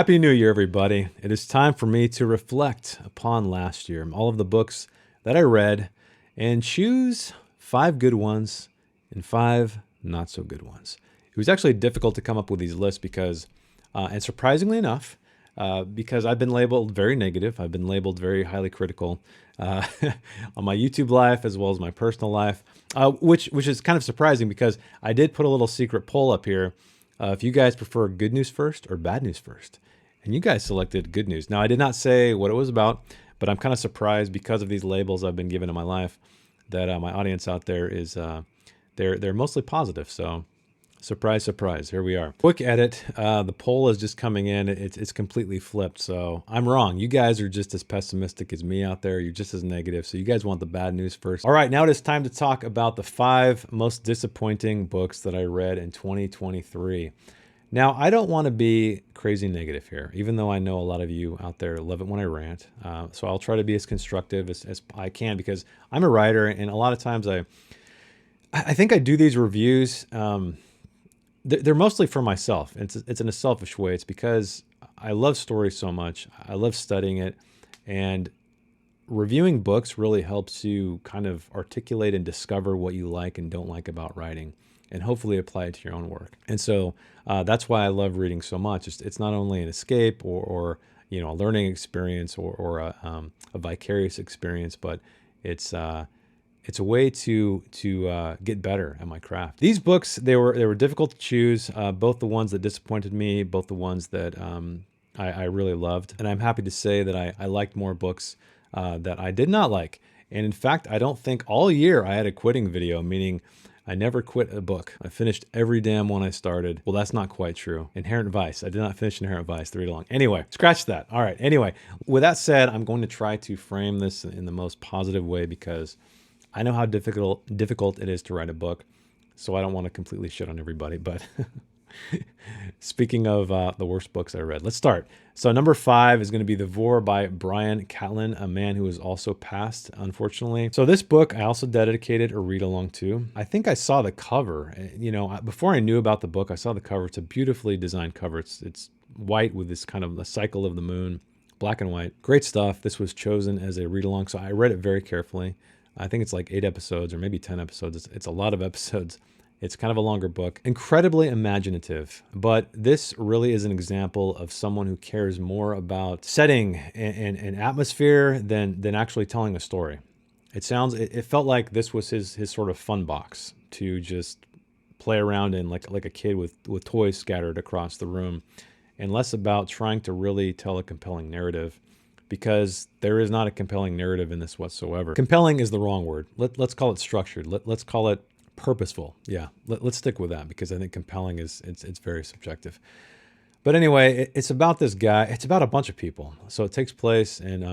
Happy New Year, everybody. It is time for me to reflect upon last year, all of the books that I read, and choose 5 good ones and 5 not so good ones. It was actually difficult to come up with these lists because, and surprisingly enough, because I've been labeled very negative, I've been labeled very highly critical uh, on my YouTube life as well as my personal life, which is kind of surprising because I did put a little secret poll up here. If you guys prefer good news first or bad news first, and you guys selected good news. Now, I did not say what it was about, but I'm kind of surprised because of these labels I've been given in my life that my audience out there is they're mostly positive. So, surprise, surprise, here we are. Quick edit. The poll is just coming in. It's completely flipped. So I'm wrong. You guys are just as pessimistic as me out there. You're just as negative. So you guys want the bad news first. All right, now it is time to talk about the 5 most disappointing books that I read in 2023. Now, I don't want to be crazy negative here, even though I know a lot of you out there love it when I rant. So I'll try to be as constructive as I can because I'm a writer, and a lot of times I think I do these reviews. They're mostly for myself. It's in a selfish way. It's because I love stories so much. I love studying it, and reviewing books really helps you kind of articulate and discover what you like and don't like about writing, and hopefully apply it to your own work. And so that's why I love reading so much. It's not only an escape or a learning experience or a vicarious experience, but it's a way to get better at my craft. These books, they were difficult to choose. Both the ones that disappointed me, both the ones that I really loved. And I'm happy to say that I liked more books that I did not like. And in fact, I don't think all year I had a quitting video, meaning I never quit a book. I finished every damn one I started. Well, that's not quite true. Inherent Vice. I did not finish Inherent Vice 3 long. Anyway, scratch that. All right. Anyway, with that said, I'm going to try to frame this in the most positive way because I know how difficult it is to write a book, so I don't want to completely shit on everybody. But speaking of the worst books I read, let's start. So number 5 is going to be The Vor by Bryan Catlin, a man who has also passed, unfortunately. So this book I also dedicated a read along to. I think I saw the cover. Before I knew about the book, I saw the cover. It's a beautifully designed cover. It's white with this kind of a cycle of the moon, black and white. Great stuff. This was chosen as a read along, so I read it very carefully. I think it's like 8 episodes or maybe 10 episodes. It's a lot of episodes. It's kind of a longer book. Incredibly imaginative, but this really is an example of someone who cares more about setting and atmosphere than actually telling a story. It felt like this was his sort of fun box to just play around in like a kid with toys scattered across the room, and less about trying to really tell a compelling narrative. Because there is not a compelling narrative in this whatsoever. Compelling is the wrong word. Let's call it structured. Let's call it purposeful. Yeah, let's stick with that because I think compelling it's very subjective. But anyway, it's about this guy. It's about a bunch of people. So it takes place in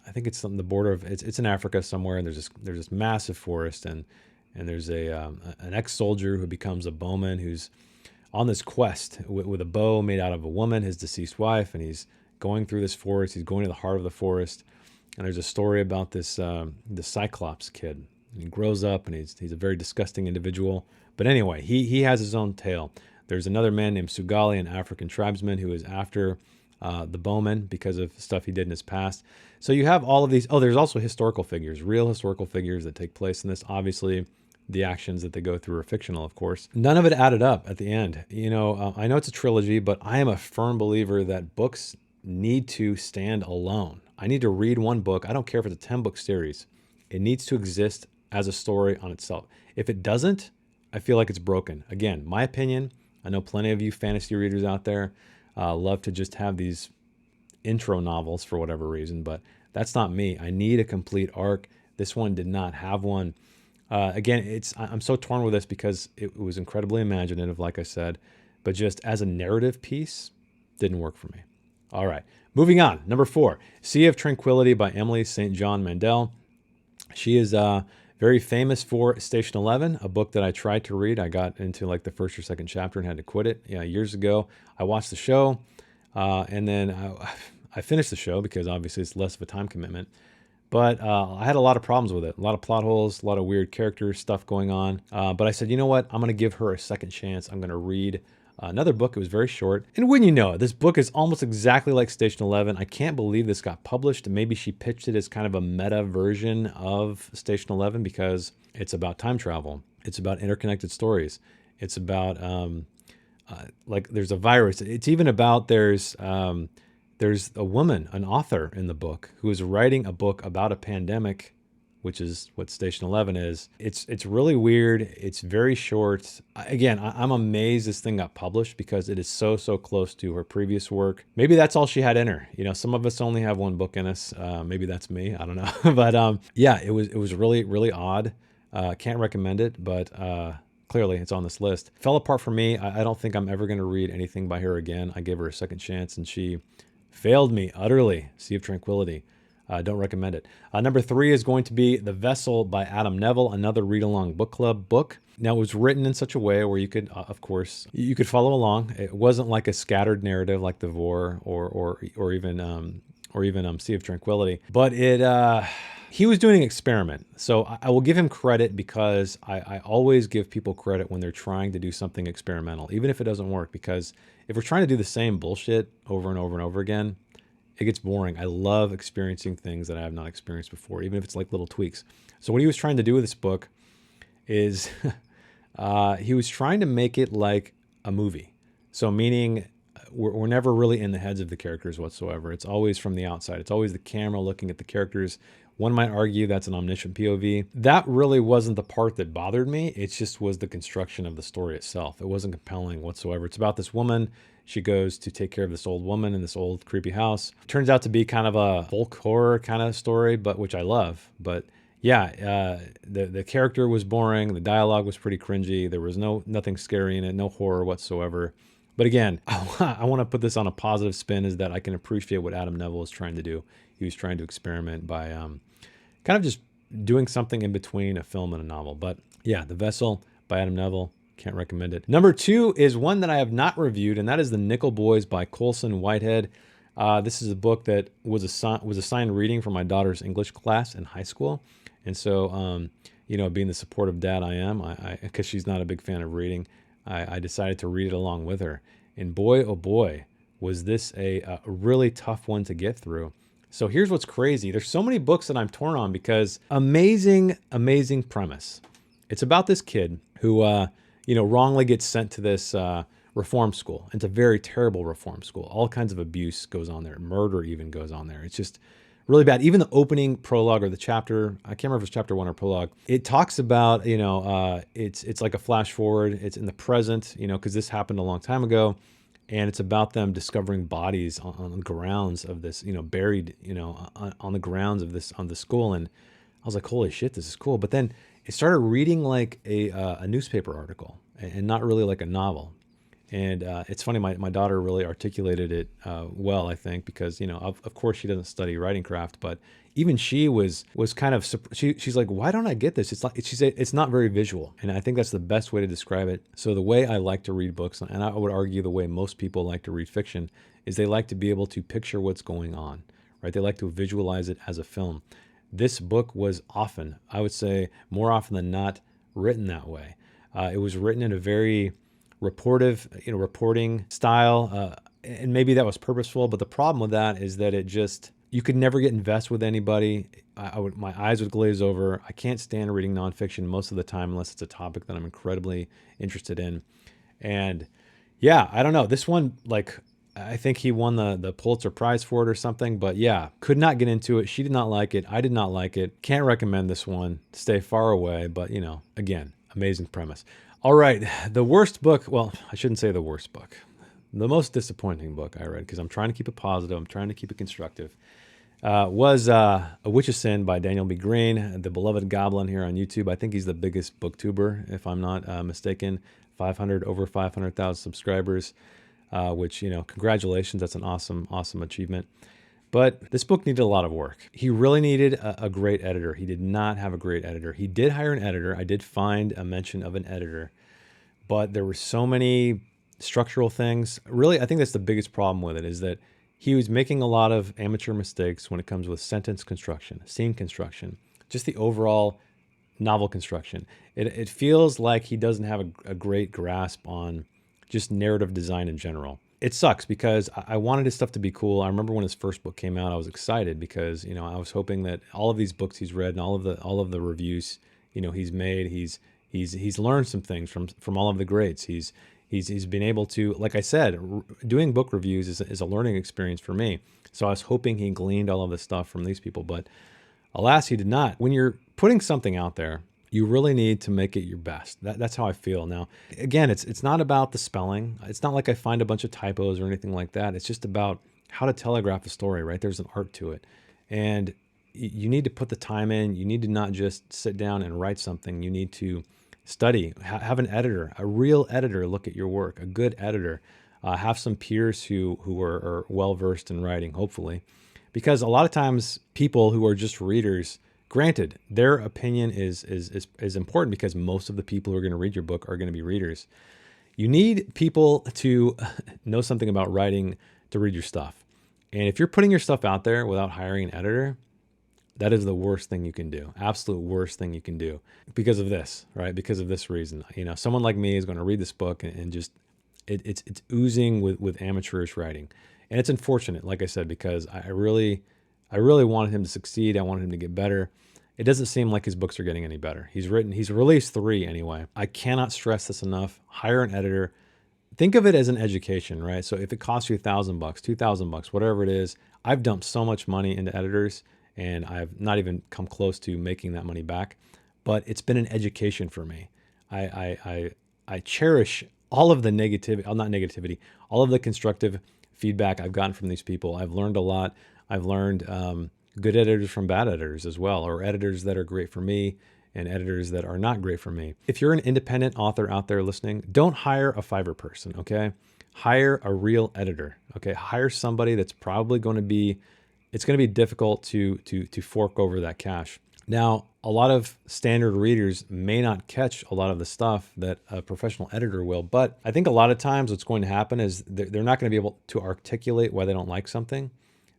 I think it's on the border of it's in Africa somewhere, and there's this massive forest, and there's an ex-soldier who becomes a bowman who's on this quest with a bow made out of a woman, his deceased wife, and he's going through this forest. He's going to the heart of the forest, and there's a story about this Cyclops kid. And he grows up, and he's a very disgusting individual. But anyway, he has his own tale. There's another man named Sugali, an African tribesman who is after the bowman because of stuff he did in his past. So you have all of these. Oh, there's also historical figures, real historical figures that take place in this. Obviously, the actions that they go through are fictional, of course. None of it added up at the end. I know it's a trilogy, but I am a firm believer that books need to stand alone. I need to read one book. I don't care if it's a 10-book series. It needs to exist as a story on itself. If it doesn't, I feel like it's broken. Again, my opinion. I know plenty of you fantasy readers out there love to just have these intro novels for whatever reason, but that's not me. I need a complete arc. This one did not have one. Again, I'm so torn with this because it was incredibly imaginative, like I said, but just as a narrative piece, didn't work for me. All right, moving on. Number 4, Sea of Tranquility by Emily St. John Mandel. She is very famous for Station 11, a book that I tried to read. I got into like the first or second chapter and had to quit it years ago. I watched the show, and then I finished the show because obviously it's less of a time commitment. But I had a lot of problems with it. A lot of plot holes, a lot of weird character stuff going on. But I said, you know what? I'm going to give her a second chance. I'm going to read Another book, it was very short. And when you know it, this book is almost exactly like Station 11. I can't believe this got published. Maybe she pitched it as kind of a meta version of Station 11 because it's about time travel. It's about interconnected stories. It's about like there's a virus. It's even about there's a woman, an author in the book who is writing a book about a pandemic, which is what Station 11 is. It's really weird. It's very short. Again, I'm amazed this thing got published because it is so close to her previous work. Maybe that's all she had in her. You know, some of us only have one book in us. Maybe that's me. I don't know. But yeah, it was really odd. Can't recommend it, but clearly it's on this list. Fell apart for me. I don't think I'm ever going to read anything by her again. I gave her a second chance and she failed me utterly. Sea of Tranquility. Don't recommend it. Number 3 is going to be The Vessel by Adam Neville, another read-along book club book. Now, it was written in such a way where you could, of course, you could follow along. It wasn't like a scattered narrative like The Vor or even Sea of Tranquility, but he was doing an experiment. So I will give him credit because I always give people credit when they're trying to do something experimental, even if it doesn't work, because if we're trying to do the same bullshit over and over and over again, it gets boring. I love experiencing things that I have not experienced before, even if it's like little tweaks. So what he was trying to do with this book is he was trying to make it like a movie. So meaning we're never really in the heads of the characters whatsoever. It's always from the outside. It's always the camera looking at the characters. One might argue that's an omniscient POV. That really wasn't the part that bothered me. It just was the construction of the story itself. It wasn't compelling whatsoever. It's about this woman. She goes to take care of this old woman in this old creepy house. Turns out to be kind of a folk horror kind of story, but which I love. But yeah, the character was boring. The dialogue was pretty cringy. There was nothing scary in it, no horror whatsoever. But again, I want to put this on a positive spin, is that I can appreciate what Adam Neville was trying to do. He was trying to experiment by kind of just doing something in between a film and a novel. But yeah, The Vessel by Adam Neville. Can't recommend it. Number 2 is one that I have not reviewed, and that is The Nickel Boys by Colson Whitehead. This is a book that was assigned reading for my daughter's English class in high school. And so, you know, being the supportive dad I am, because she's not a big fan of reading, I decided to read it along with her. And boy, oh boy, was this a really tough one to get through. So here's what's crazy. There's so many books that I'm torn on because amazing premise. It's about this kid who, wrongly gets sent to this reform school. It's a very terrible reform school. All kinds of abuse goes on there. Murder even goes on there. It's just really bad. Even the opening prologue or the chapter, I can't remember if it's chapter 1 or prologue, it talks about, it's like a flash forward. It's in the present, because this happened a long time ago. And it's about them discovering bodies on the grounds of this, buried, on the grounds of this, on the school. And I was like, holy shit, this is cool. But then it started reading like a newspaper article and not really like a novel. And it's funny, my daughter really articulated it well, I think, because, of course she doesn't study writing craft, but even she was kind of, she's like, why don't I get this? It's like, she said, it's not very visual. And I think that's the best way to describe it. So the way I like to read books, and I would argue the way most people like to read fiction, is they like to be able to picture what's going on, right? They like to visualize it as a film. This book was often, I would say more often than not, written that way. It was written in a very reporting style, and maybe that was purposeful. But the problem with that is that you could never get invested with anybody. My eyes would glaze over. I can't stand reading nonfiction most of the time unless it's a topic that I'm incredibly interested in. And yeah, I don't know. This one, I think he won the Pulitzer Prize for it or something. But yeah, could not get into it. She did not like it. I did not like it. Can't recommend this one. Stay far away. But, again, amazing premise. All right, the worst book, well, I shouldn't say the worst book. The most disappointing book I read, because I'm trying to keep it positive, I'm trying to keep it constructive, was A Witch's Sin by Daniel B. Green, the beloved goblin here on YouTube. I think he's the biggest booktuber, if I'm not mistaken. Over 500,000 subscribers, which, congratulations. That's an awesome achievement. But this book needed a lot of work. He really needed a great editor. He did not have a great editor. He did hire an editor. I did find a mention of an editor, but there were so many structural things. Really, I think that's the biggest problem with it, is that he was making a lot of amateur mistakes when it comes with sentence construction, scene construction, just the overall novel construction. It feels like he doesn't have a great grasp on just narrative design in general. It sucks because I wanted his stuff to be cool. I remember when his first book came out, I was excited because, I was hoping that all of these books he's read and all of the reviews, he's made, he's learned some things from all of the greats. He's been able to, like I said, doing book reviews is a learning experience for me. So I was hoping he gleaned all of this stuff from these people, but alas, he did not. When you're putting something out there, you really need to make it your best. That's how I feel. Now, again, it's not about the spelling. It's not like I find a bunch of typos or anything like that. It's just about how to telegraph a story, right? There's an art to it. And you need to put the time in. You need to not just sit down and write something. You need to study, have an editor, a real editor look at your work, a good editor. Have some peers who are well-versed in writing, hopefully. Because a lot of times people who are just readers, granted, their opinion is important because most of the people who are going to read your book are going to be readers. You need people to know something about writing to read your stuff. And if you're putting your stuff out there without hiring an editor, that is the worst thing you can do. Absolute worst thing you can do because of this, right? Because of this reason. Someone like me is going to read this book and just it's oozing with amateurish writing. And it's unfortunate, like I said, because I really wanted him to succeed. I wanted him to get better. It doesn't seem like his books are getting any better. He's released 3 anyway. I cannot stress this enough. Hire an editor. Think of it as an education, right? So if it costs you $1,000, $2,000, whatever it is, I've dumped so much money into editors and I've not even come close to making that money back. But it's been an education for me. I cherish all of the negativity, not negativity, all of the constructive feedback I've gotten from these people. I've learned a lot. I've learned good editors from bad editors as well, or editors that are great for me and editors that are not great for me. If you're an independent author out there listening, don't hire a Fiverr person, okay? Hire a real editor, okay? Hire somebody that's probably going to be, it's going to be difficult to fork over that cash. Now, a lot of standard readers may not catch a lot of the stuff that a professional editor will, but I think a lot of times what's going to happen is they're not going to be able to articulate why they don't like something.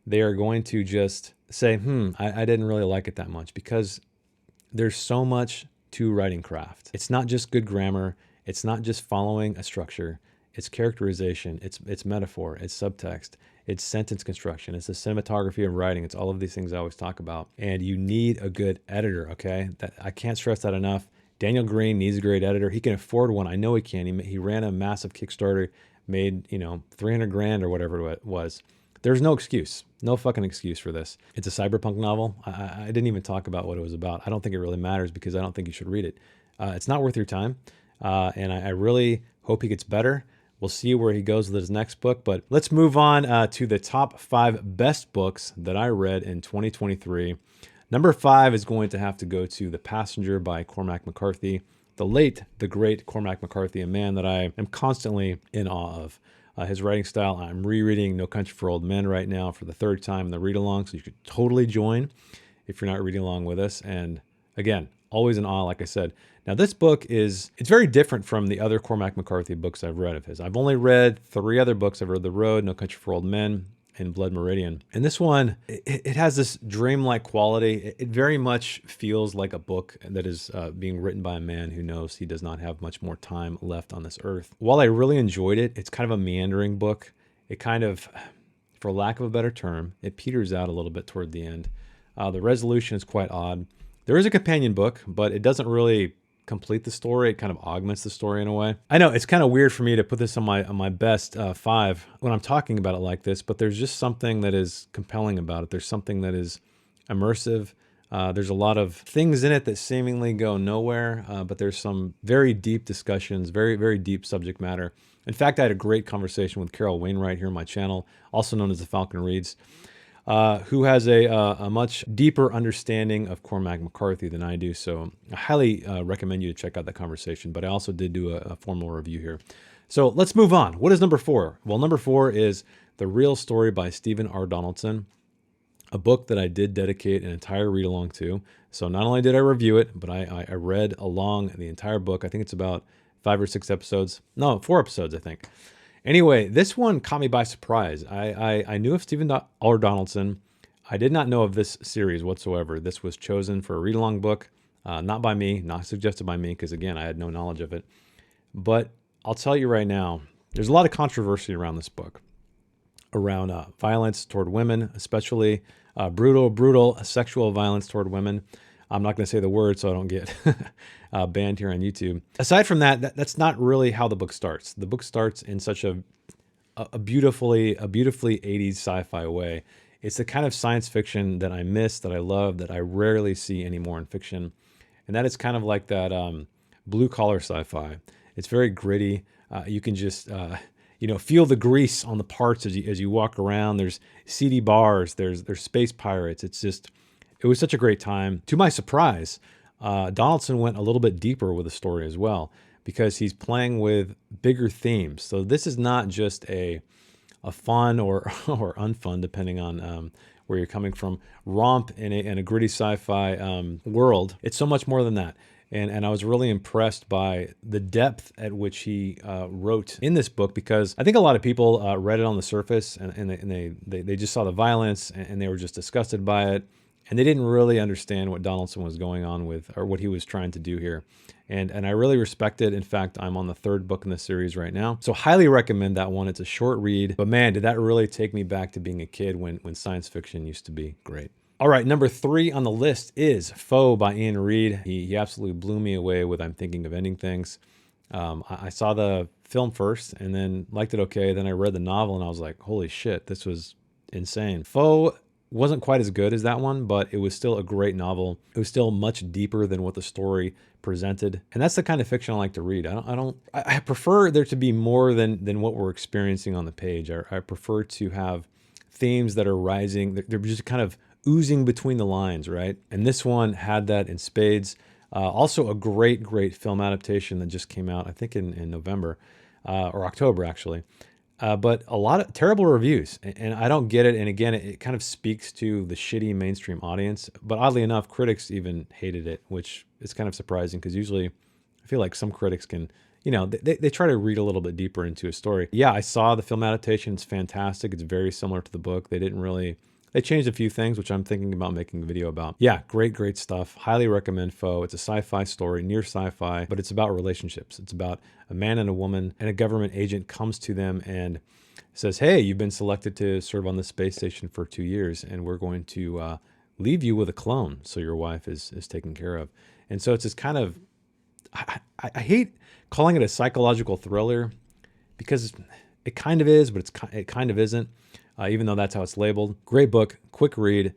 They are going to just say, I didn't really like it that much, because there's so much to writing craft. It's not just good grammar. It's not just following a structure. It's characterization. It's metaphor. It's subtext. It's sentence construction. It's the cinematography of writing. It's all of these things I always talk about. And you need a good editor, okay? I can't stress that enough. Daniel Green needs a great editor. He can afford one. I know he can. He ran a massive Kickstarter, made, $300,000 or whatever it was. There's no excuse. No fucking excuse for this. It's a cyberpunk novel. I didn't even talk about what it was about. I don't think it really matters because I don't think you should read it. It's not worth your time. And I really hope he gets better. We'll see where he goes with his next book. But let's move on to the top 5 best books that I read in 2023. Number 5 is going to have to go to The Passenger by Cormac McCarthy. The great Cormac McCarthy, a man that I am constantly in awe of. His writing style. I'm rereading No Country for Old Men right now for the 3rd time in the read along, so you could totally join if you're not reading along with us. And again, always in awe, like I said. Now this book it's very different from the other Cormac McCarthy books I've read of his. I've only read 3 other books. I've read The Road, No Country for Old Men, and Blood Meridian. And this one, it has this dreamlike quality. It very much feels like a book that is being written by a man who knows he does not have much more time left on this earth. While I really enjoyed it, it's kind of a meandering book. It kind of, for lack of a better term, it peters out a little bit toward the end. The resolution is quite odd. There is a companion book, but it doesn't really complete the story. It kind of augments the story in a way. I know it's kind of weird for me to put this on my best 5 when I'm talking about it like this, but there's just something that is compelling about it. There's something that is immersive. There's a lot of things in it that seemingly go nowhere, but there's some very deep discussions, very, very deep subject matter. In fact, I had a great conversation with Carol Wainwright here on my channel, also known as The Falcon Reads, who has a much deeper understanding of Cormac McCarthy than I do. So I highly recommend you to check out that conversation, but I also did do a formal review here. So let's move on. What is number 4? Well, number 4 is The Real Story by Stephen R. Donaldson, a book that I did dedicate an entire read along to. So not only did I review it, but I read along the entire book. I think it's about 5 or 6 episodes. No, 4 episodes, I think. Anyway, this one caught me by surprise. I knew of Stephen R. Donaldson. I did not know of this series whatsoever. This was chosen for a read-along book, not by me, not suggested by me, because again, I had no knowledge of it. But I'll tell you right now, There's a lot of controversy around this book, around violence toward women, especially brutal sexual violence toward women. I'm not going to say the word so I don't get banned here on YouTube. Aside from that, that's not really how the book starts. The book starts in such a beautifully 80s sci-fi way. It's the kind of science fiction that I miss, that I love, that I rarely see anymore in fiction. And that is kind of like that blue collar sci-fi. It's very gritty. You can just feel the grease on the parts as you walk around. There's seedy bars. There's space pirates. It was such a great time. To my surprise, Donaldson went a little bit deeper with the story as well, because he's playing with bigger themes. So this is not just a fun or unfun, depending on where you're coming from, romp in a gritty sci-fi world. It's so much more than that. And I was really impressed by the depth at which he wrote in this book, because I think a lot of people read it on the surface and they just saw the violence and they were just disgusted by it. And they didn't really understand what Donaldson was going on with, or what he was trying to do here. And I really respect it. In fact, I'm on the 3rd book in the series right now. So highly recommend that one. It's a short read, but man, did that really take me back to being a kid when science fiction used to be great. All right, number 3 on the list is Foe by Ian Reid. He absolutely blew me away with I'm Thinking of Ending Things. I saw the film first and then liked it okay. Then I read the novel and I was like, holy shit, this was insane. Foe wasn't quite as good as that one, but it was still a great novel. It was still much deeper than what the story presented. And that's the kind of fiction I like to read. I prefer there to be more than what we're experiencing on the page. I prefer to have themes that are rising. They're just kind of oozing between the lines, right? And this one had that in spades. Also a great film adaptation that just came out, I think in November, or October actually. But a lot of terrible reviews, and I don't get it. And again, it kind of speaks to the shitty mainstream audience. But oddly enough, critics even hated it, which is kind of surprising, because usually I feel like some critics can, they try to read a little bit deeper into a story. Yeah, I saw the film adaptation. It's fantastic. It's very similar to the book. They changed a few things, which I'm thinking about making a video about. Yeah, great stuff. Highly recommend Foe. It's a sci-fi story, near sci-fi, but it's about relationships. It's about a man and a woman, and a government agent comes to them and says, hey, you've been selected to serve on the space station for 2 years, and we're going to leave you with a clone so your wife is taken care of. And so it's this kind of, I hate calling it a psychological thriller, because it kind of is, but it kind of isn't. Even though that's how it's labeled. Great book, quick read.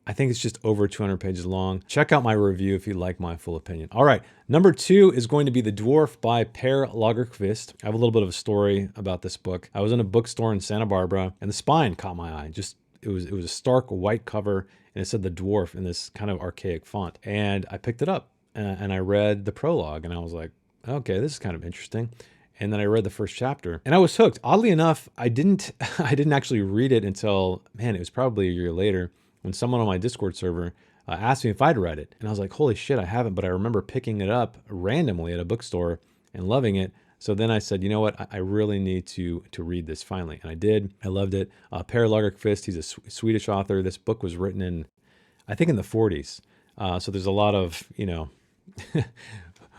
I think it's just over 200 pages long. Check out my review if you'd like my full opinion. All right, number 2 is going to be The Dwarf by Per Lagerkvist. I have a little bit of a story about this book. I was in a bookstore in Santa Barbara, and the spine caught my eye. It was a stark white cover, and it said The Dwarf in this kind of archaic font. And I picked it up, and I read the prologue, and I was like, okay, this is kind of interesting. And then I read the first chapter and I was hooked. Oddly enough, I didn't actually read it until, it was probably a year later, when someone on my Discord server asked me if I'd read it. And I was like, holy shit, I haven't, but I remember picking it up randomly at a bookstore and loving it. So then I said, you know what, I really need to read this finally. And I did. I loved it. Per Lagerkvist, he's a Swedish author. This book was written in, I think, in the 40s. So there's a lot of,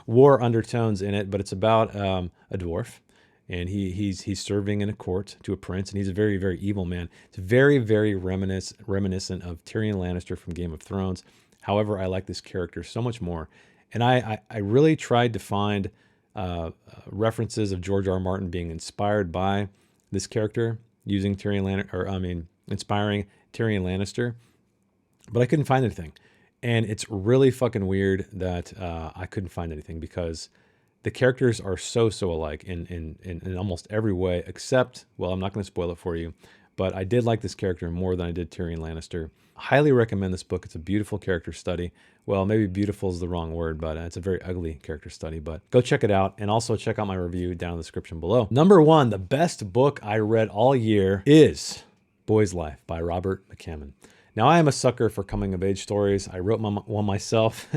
war undertones in it, but it's about a dwarf, and he's serving in a court to a prince, and he's a very evil man. It's very reminiscent of Tyrion Lannister from Game of Thrones. However, I like this character so much more, and I really tried to find references of George R. R. Martin being inspired by this character, using inspiring Tyrion Lannister, but I couldn't find anything. And it's really fucking weird that I couldn't find anything, because the characters are so alike in almost every way, except, well, I'm not going to spoil it for you, but I did like this character more than I did Tyrion Lannister. Highly recommend this book. It's a beautiful character study. Well, maybe beautiful is the wrong word, but it's a very ugly character study. But go check it out, and also check out my review down in the description below. Number 1, the best book I read all year is Boy's Life by Robert McCammon. Now, I am a sucker for coming-of-age stories. I wrote one myself.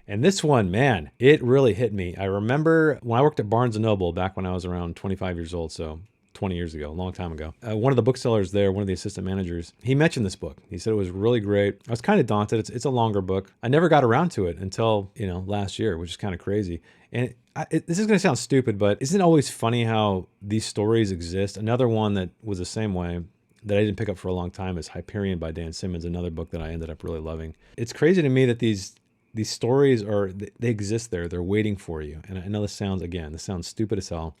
And this one, man, it really hit me. I remember when I worked at Barnes & Noble back when I was around 25 years old, so 20 years ago, a long time ago. One of the booksellers there, one of the assistant managers, he mentioned this book. He said it was really great. I was kind of daunted. It's a longer book. I never got around to it until, last year, which is kind of crazy. And this is going to sound stupid, but isn't it always funny how these stories exist? Another one that was the same way that I didn't pick up for a long time is Hyperion by Dan Simmons, another book that I ended up really loving. It's crazy to me that these stories they exist there. They're waiting for you. And I know this sounds stupid as hell.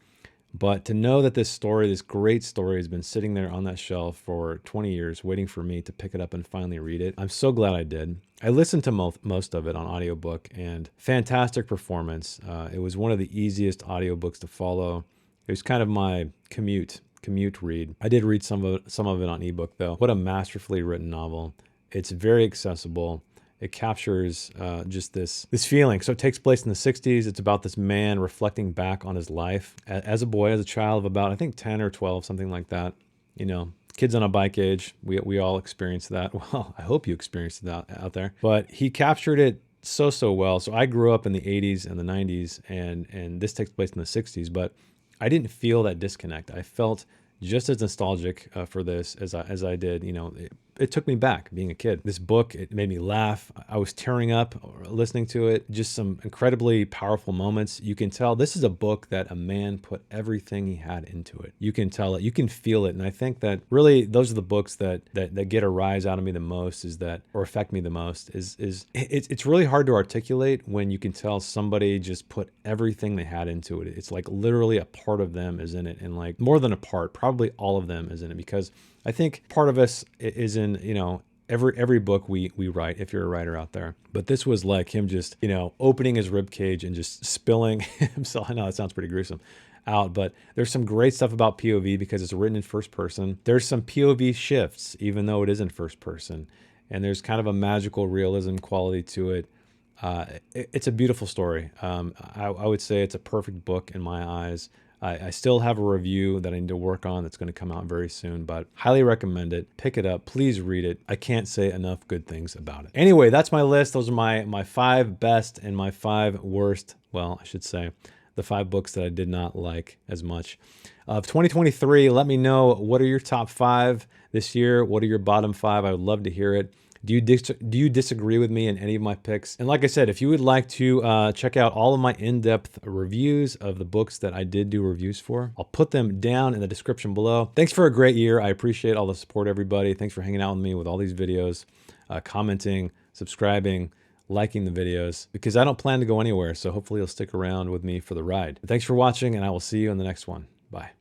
But to know that this great story, has been sitting there on that shelf for 20 years, waiting for me to pick it up and finally read it, I'm so glad I did. I listened to most of it on audiobook, and fantastic performance. It was one of the easiest audiobooks to follow. It was kind of my commute read. I did read some of it on ebook, though. What a masterfully written novel. It's very accessible. It captures just this feeling. So it takes place in the 60s. It's about this man reflecting back on his life as a boy, as a child of about, I think, 10 or 12, something like that. Kids on a bike age, we all experienced that. Well, I hope you experienced that out there. But he captured it so well. So I grew up in the 80s and the 90s, and this takes place in the 60s, but I didn't feel that disconnect. I felt just as nostalgic for this as I did. It took me back being a kid. This book, it made me laugh. I was tearing up listening to it. Just some incredibly powerful moments. You can tell this is a book that a man put everything he had into it. You can tell it. You can feel it. And I think that really those are the books that get a rise out of me the most, or affect me the most. It's really hard to articulate when you can tell somebody just put everything they had into it. It's like literally a part of them is in it, and like more than a part, probably all of them is in it, because I think part of us is in, every book we write, if you're a writer out there. But this was like him just, opening his rib cage and just spilling himself. I know that sounds pretty gruesome out, but there's some great stuff about POV because it's written in first person. There's some POV shifts, even though it is in first person. And there's kind of a magical realism quality to it. It's a beautiful story. I would say it's a perfect book in my eyes. I still have a review that I need to work on that's going to come out very soon, but highly recommend it. Pick it up. Please read it. I can't say enough good things about it. Anyway, that's my list. Those are my 5 best and my 5 worst. Well, I should say the 5 books that I did not like as much. Of 2023, let me know, what are your top 5 this year? What are your bottom 5? I would love to hear it. Do you disagree with me in any of my picks? And like I said, if you would like to check out all of my in-depth reviews of the books that I did do reviews for, I'll put them down in the description below. Thanks for a great year. I appreciate all the support, everybody. Thanks for hanging out with me with all these videos, commenting, subscribing, liking the videos, because I don't plan to go anywhere. So hopefully you'll stick around with me for the ride. Thanks for watching, and I will see you in the next one. Bye.